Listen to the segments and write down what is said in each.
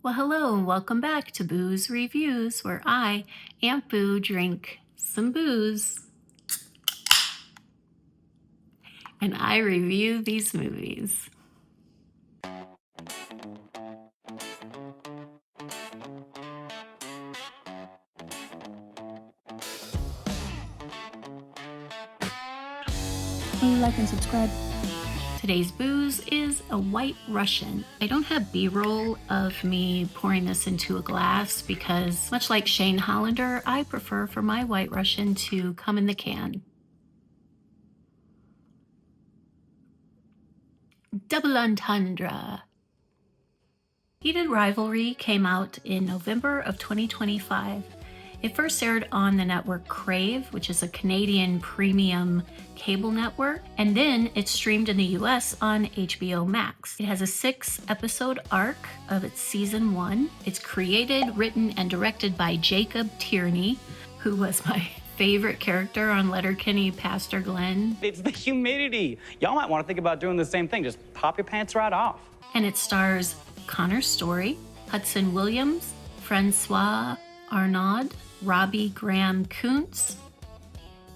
Well, hello and welcome back to Booze Reviews, where I, Aunt Boo, drink some booze and I review these movies. Like and subscribe. Today's booze is a White Russian. I don't have B-roll of me pouring this into a glass because, much like Shane Hollander, I prefer for my White Russian to come in the can. Double entendre. Heated Rivalry came out in November of 2025. It first aired on the network Crave, which is a Canadian premium cable network, and then it's streamed in the US on HBO Max. It has a 6-episode arc of its season 1. It's created, written, and directed by Jacob Tierney, who was my favorite character on Letterkenny, Pastor Glenn. It's the humidity. Y'all might want to think about doing the same thing. Just pop your pants right off. And it stars Connor Story, Hudson Williams, Francois Arnaud, Robbie Graham Kuntz,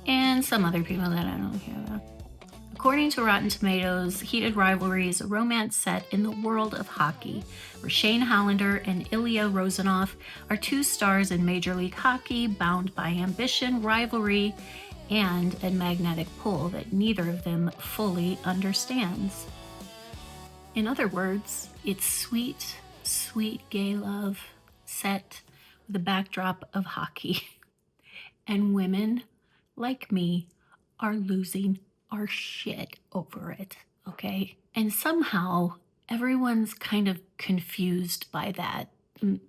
and some other people that I don't care about. According to Rotten Tomatoes, Heated Rivalry is a romance set in the world of hockey, where Shane Hollander and Ilya Rozanov are two stars in Major League Hockey bound by ambition, rivalry, and a magnetic pull that neither of them fully understands. In other words, it's sweet, sweet gay love set with a backdrop of hockey. And women, like me, are losing our shit over it, okay? And somehow, everyone's kind of confused by that.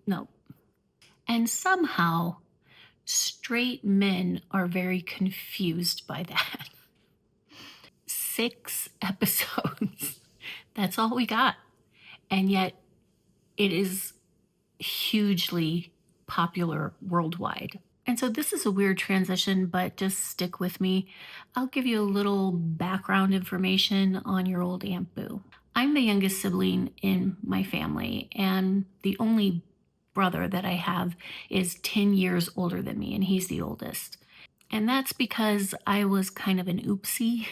No. And somehow, straight men are very confused by that. 6 episodes. That's all we got. And yet it is hugely popular worldwide. And so this is a weird transition, but just stick with me. I'll give you a little background information on your old Aunt Boo. I'm the youngest sibling in my family, and the only brother that I have is 10 years older than me, and he's the oldest. And that's because I was kind of an oopsie.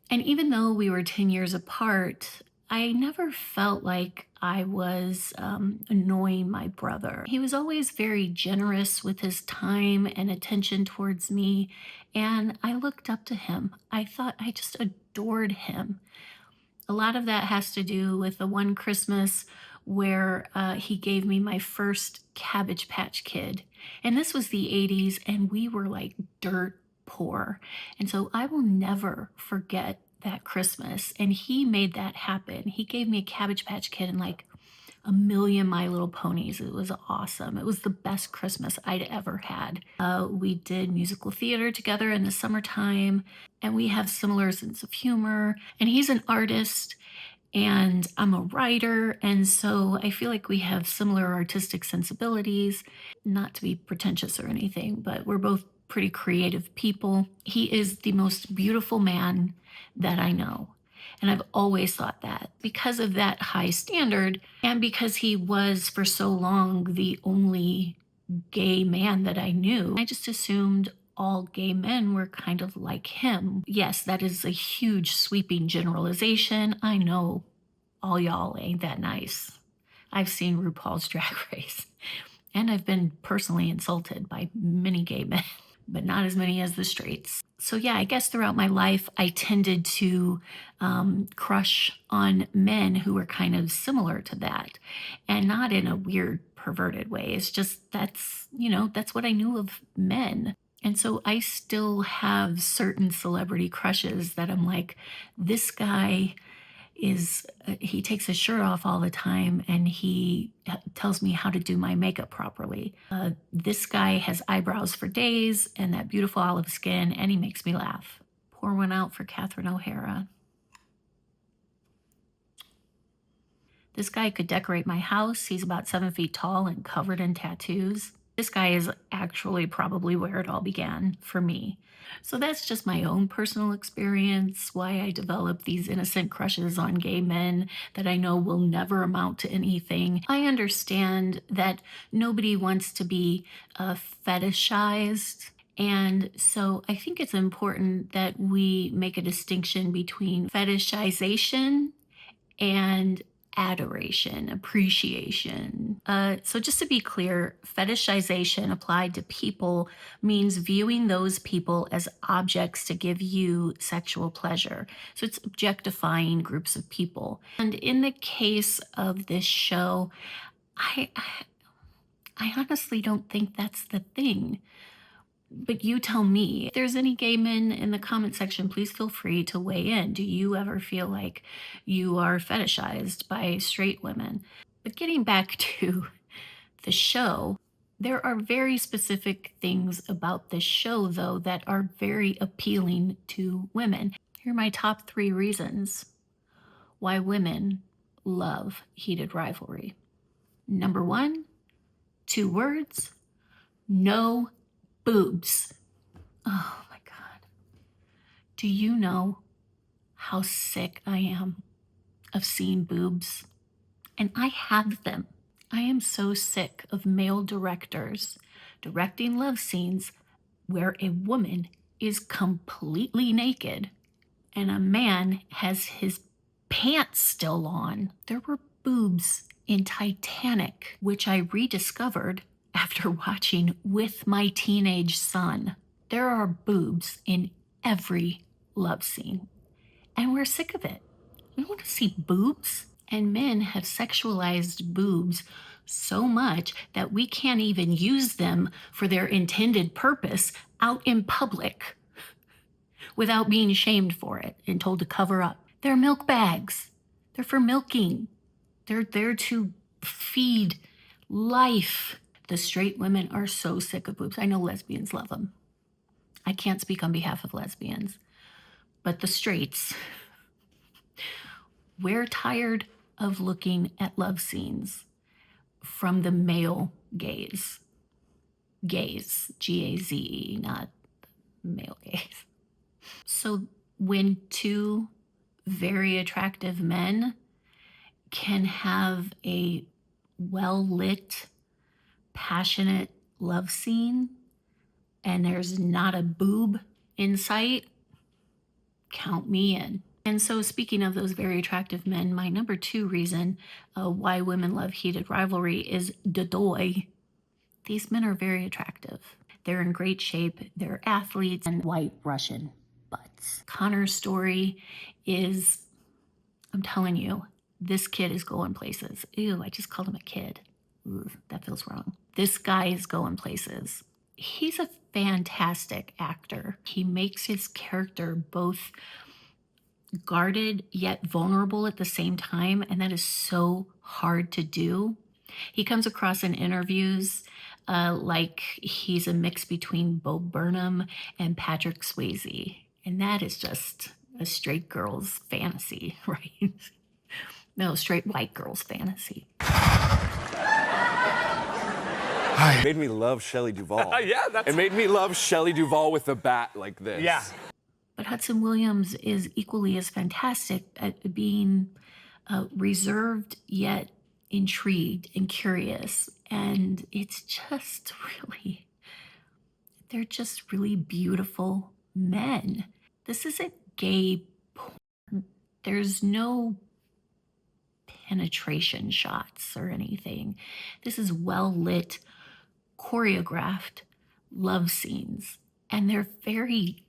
And even though we were 10 years apart, I never felt like I was annoying my brother. He was always very generous with his time and attention towards me, and I looked up to him. I thought I just adored him. A lot of that has to do with the one Christmas where he gave me my first Cabbage Patch Kid. And this was the 80s, and we were like dirt poor. And so I will never forget that Christmas. And he made that happen. He gave me a Cabbage Patch Kid and like a million My Little Ponies. It was awesome. It was the best Christmas I'd ever had. We did musical theater together in the summertime, and we have similar sense of humor. And he's an artist, and I'm a writer, and so I feel like we have similar artistic sensibilities. Not to be pretentious or anything, but we're both pretty creative people. He is the most beautiful man that I know. And I've always thought that because of that high standard, and because he was for so long the only gay man that I knew, I just assumed all gay men were kind of like him. Yes, that is a huge sweeping generalization. I know all y'all ain't that nice. I've seen RuPaul's Drag Race, and I've been personally insulted by many gay men, but not as many as the straights. So yeah, I guess throughout my life, I tended to crush on men who were kind of similar to that, and not in a weird, perverted way. It's just that's what I knew of men. And so I still have certain celebrity crushes that I'm like, this guy is, he takes his shirt off all the time, and he tells me how to do my makeup properly. This guy has eyebrows for days and that beautiful olive skin, and he makes me laugh. Pour one out for Catherine O'Hara. This guy could decorate my house. He's about 7 feet tall and covered in tattoos. This guy is actually probably where it all began for me. So that's just my own personal experience, why I developed these innocent crushes on gay men that I know will never amount to anything. I understand that nobody wants to be fetishized. And so I think it's important that we make a distinction between fetishization and adoration, appreciation. So just to be clear, fetishization applied to people means viewing those people as objects to give you sexual pleasure. So it's objectifying groups of people. And in the case of this show, I honestly don't think that's the thing. But you tell me. If there's any gay men in the comment section, please feel free to weigh in. Do you ever feel like you are fetishized by straight women? But getting back to the show, there are very specific things about this show, though, that are very appealing to women. Here are my top 3 reasons why women love Heated Rivalry. Number 1, 2 words, no boobs. Oh my God. Do you know how sick I am of seeing boobs? And I have them. I am so sick of male directors directing love scenes where a woman is completely naked and a man has his pants still on. There were boobs in Titanic, which I rediscovered after watching with my teenage son. There are boobs in every love scene, and we're sick of it. We want to see boobs. And men have sexualized boobs so much that we can't even use them for their intended purpose out in public without being shamed for it and told to cover up. They're milk bags. They're for milking. They're there to feed life. The straight women are so sick of boobs. I know lesbians love them. I can't speak on behalf of lesbians, but the straights, we're tired of looking at love scenes from the male gaze. Gaze, G-A-Z-E, not male gaze. So when 2 very attractive men can have a well-lit, passionate love scene and there's not a boob in sight, count me in. And so speaking of those very attractive men, my number 2 reason why women love Heated Rivalry is dodoy. These men are very attractive. They're in great shape. They're athletes and white Russian butts. Connor's story is, I'm telling you, this kid is going places. Ew, I just called him a kid. Ooh, that feels wrong. This guy is going places. He's a fantastic actor. He makes his character both guarded yet vulnerable at the same time, and that is so hard to do. He comes across in interviews like he's a mix between Bo Burnham and Patrick Swayze, and that is just a straight girl's fantasy, right? No, straight white girl's fantasy. It made me love Shelley Duvall. Yeah, It made me love Shelley Duvall with a bat like this. Yeah. But Hudson Williams is equally as fantastic at being reserved yet intrigued and curious. And it's just really, they're just really beautiful men. This isn't gay porn. There's no penetration shots or anything. This is well-lit, choreographed love scenes. And they're very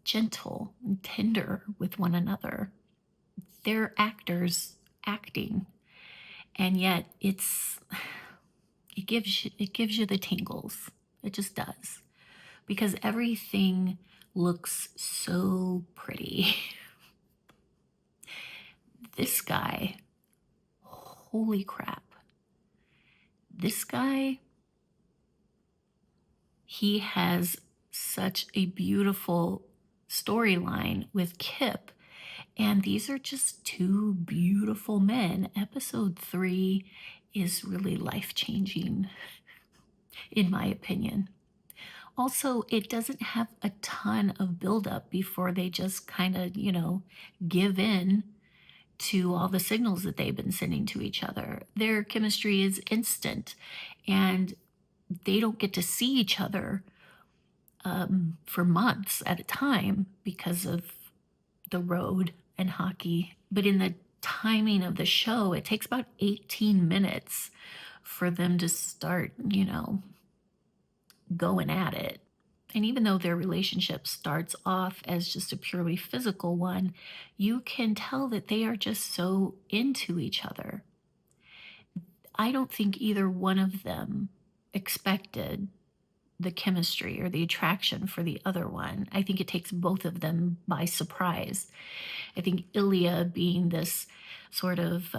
gentle and tender with one another. They're actors acting, and yet it gives you the tingles. It just does, because everything looks so pretty. This guy, holy crap. This guy, he has such a beautiful storyline with Kip, and these are just 2 beautiful men. Episode 3 is really life-changing. in my opinion. Also, it doesn't have a ton of buildup before they just kind of, give in to all the signals that they've been sending to each other. Their chemistry is instant, and they don't get to see each other for months at a time because of the road and hockey. But in the timing of the show, it takes about 18 minutes for them to start, going at it. And even though their relationship starts off as just a purely physical one, you can tell that they are just so into each other. I don't think either one of them expected the chemistry or the attraction for the other one. I think it takes both of them by surprise. I think Ilya, being this sort of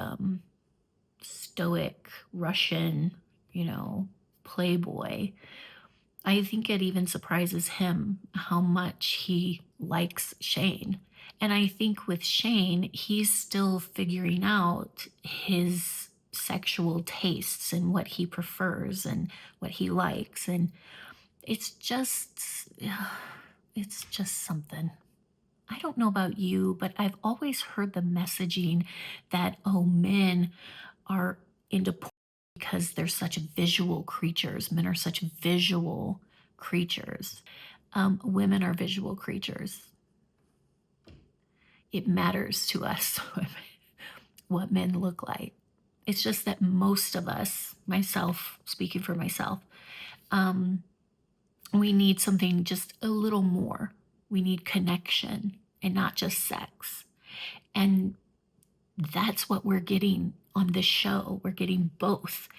stoic Russian, playboy, I think it even surprises him how much he likes Shane. And I think with Shane, he's still figuring out his sexual tastes and what he prefers and what he likes. And it's just, it's just something. I don't know about you, but I've always heard the messaging that, oh, men are into porn because they're such visual creatures. Men are such visual creatures. Women are visual creatures. It matters to us what men look like. It's just that most of us, myself, speaking for myself, we need something just a little more. We need connection and not just sex. And that's what we're getting on this show. We're getting both.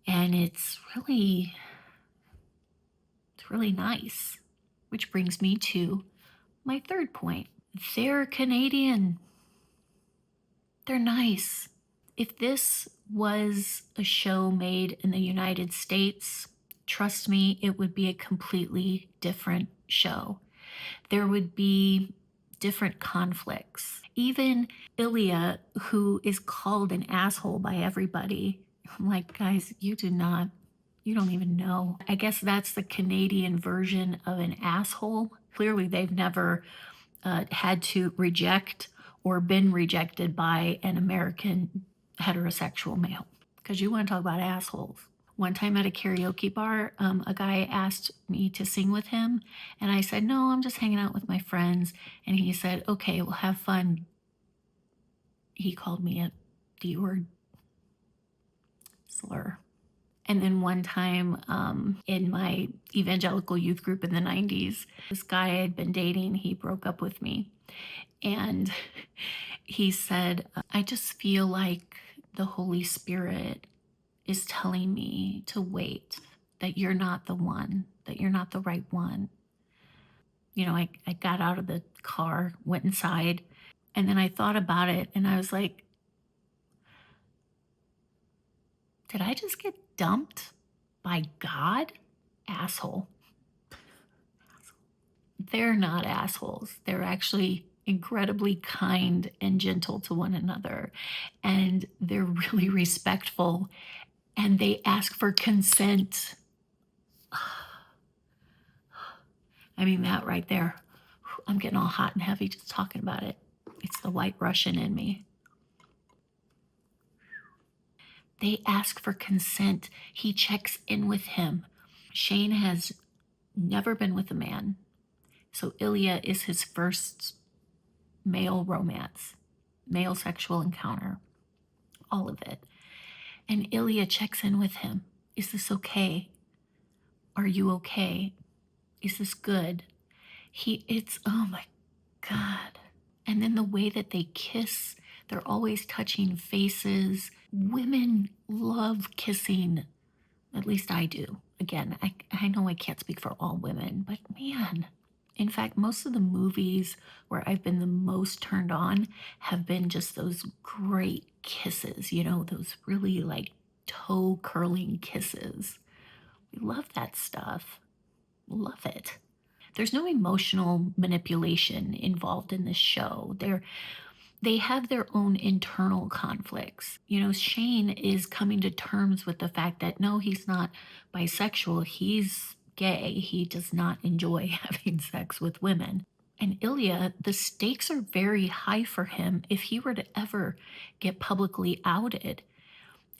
And it's really nice. Which brings me to my third point. They're Canadian. They're nice. If this was a show made in the United States, trust me, it would be a completely different show. There would be different conflicts. Even Ilya, who is called an asshole by everybody, I'm like, guys, you don't even know. I guess that's the Canadian version of an asshole. Clearly, they've never had to reject or been rejected by an American heterosexual male. Because you want to talk about assholes. One time at a karaoke bar, a guy asked me to sing with him, and I said, no, I'm just hanging out with my friends. And he said, okay, well, have fun. He called me a D-word slur. And then one time in my evangelical youth group in the 90s, this guy I had been dating, he broke up with me. And he said, I just feel like the Holy Spirit is telling me to wait, that you're not the one, that you're not the right one. I got out of the car, went inside, and then I thought about it, and I was like, did I just get dumped by God? Asshole. They're not assholes. They're actually incredibly kind and gentle to one another. And they're really respectful, and they ask for consent. I mean, that right there, I'm getting all hot and heavy just talking about it. It's the white Russian in me. They ask for consent. He checks in with him. Shane has never been with a man. So Ilya is his first male romance, male sexual encounter, all of it. And Ilya checks in with him. Is this okay? Are you okay? Is this good? It's, oh my God. And then the way that they kiss, they're always touching faces. Women love kissing. At least I do. Again, I know I can't speak for all women, but man, in fact, most of the movies where I've been the most turned on have been just those great kisses, those really like toe curling kisses. We love that stuff. Love it. There's no emotional manipulation involved in this show. they have their own internal conflicts. You know, Shane is coming to terms with the fact that no, he's not bisexual, he's gay. He does not enjoy having sex with women. And Ilya, the stakes are very high for him if he were to ever get publicly outed.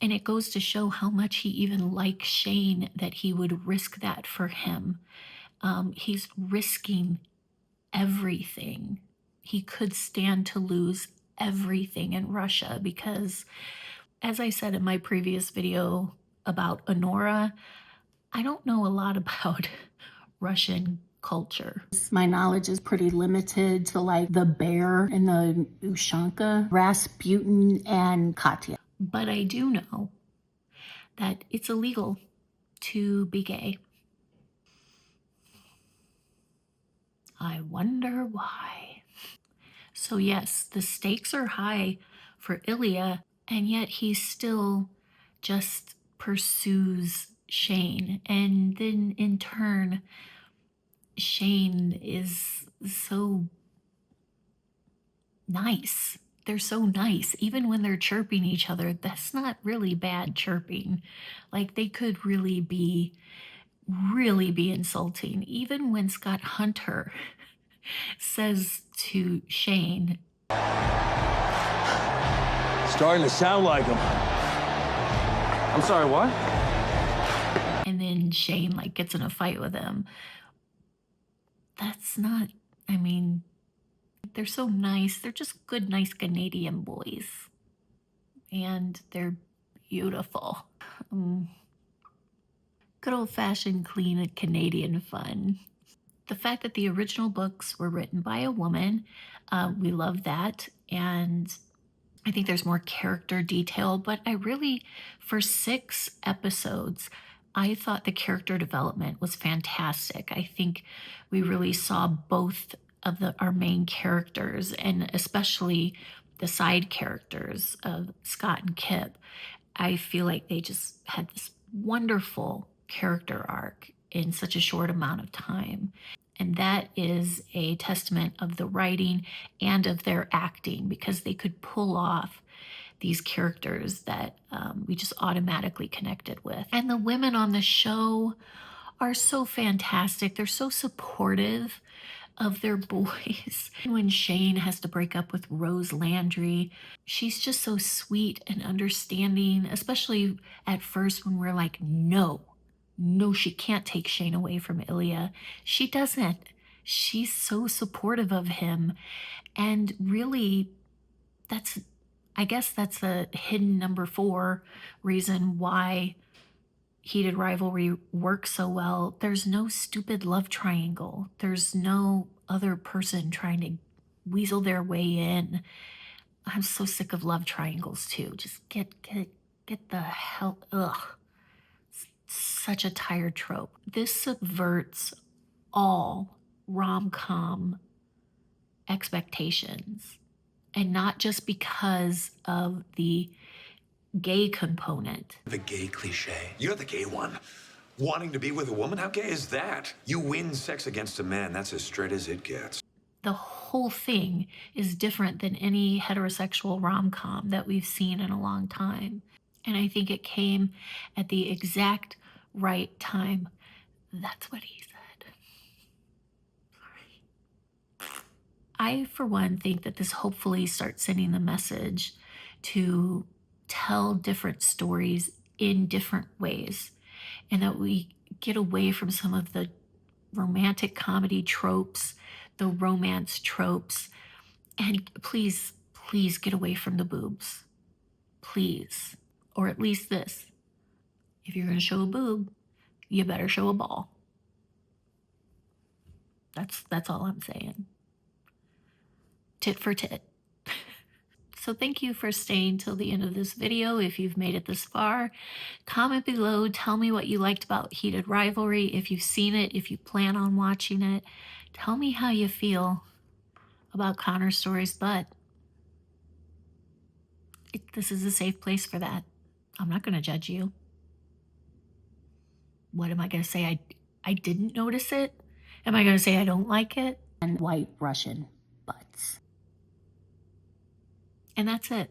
And it goes to show how much he even likes Shane that he would risk that for him. He's risking everything. He could stand to lose everything in Russia because, as I said in my previous video about Honora, I don't know a lot about Russian culture. My knowledge is pretty limited to like the Bear and the Ushanka, Rasputin and Katya. But I do know that it's illegal to be gay. I wonder why. So yes, the stakes are high for Ilya, and yet he still just pursues Shane. And then in turn, Shane is so nice. They're so nice. Even when they're chirping each other, that's not really bad chirping. Like they could really be insulting. Even when Scott Hunter says to Shane, starting to sound like him. I'm sorry, what? and then Shane like gets in a fight with him. That's not, I mean, they're so nice. They're just good, nice Canadian boys. And they're beautiful. Good old-fashioned, clean Canadian fun. The fact that the original books were written by a woman, we love that. And I think there's more character detail, but I really, for 6 episodes, I thought the character development was fantastic. I think we really saw both of our main characters, and especially the side characters of Scott and Kip. I feel like they just had this wonderful character arc in such a short amount of time. And that is a testament of the writing and of their acting, because they could pull off these characters that we just automatically connected with. And the women on the show are so fantastic. They're so supportive of their boys. When Shane has to break up with Rose Landry, she's just so sweet and understanding, especially at first when we're like, no, she can't take Shane away from Ilya. She doesn't. She's so supportive of him. And really, I guess that's a hidden number 4 reason why Heated Rivalry works so well. There's no stupid love triangle. There's no other person trying to weasel their way in. I'm so sick of love triangles too. Just get the hell, ugh. Such a tired trope. This subverts all rom-com expectations, and not just because of the gay component. The gay cliche. You're the gay one. Wanting to be with a woman? How gay is that? You win sex against a man. That's as straight as it gets. The whole thing is different than any heterosexual rom-com that we've seen in a long time. And I think it came at the exact right time. That's what he said. I, for one, think that this hopefully starts sending the message to tell different stories in different ways, and that we get away from some of the romantic comedy tropes, the romance tropes, and please get away from the boobs. Please. Or at least this. If you're going to show a boob, you better show a ball. That's all I'm saying. Tit for tit. So thank you for staying till the end of this video. If you've made it this far, comment below. Tell me what you liked about Heated Rivalry. If you've seen it, if you plan on watching it, tell me how you feel about Connor Story's butt. This is a safe place for that. I'm not going to judge you. What am I going to say? I didn't notice it? Am I going to say I don't like it? And white Russian butts. And that's it.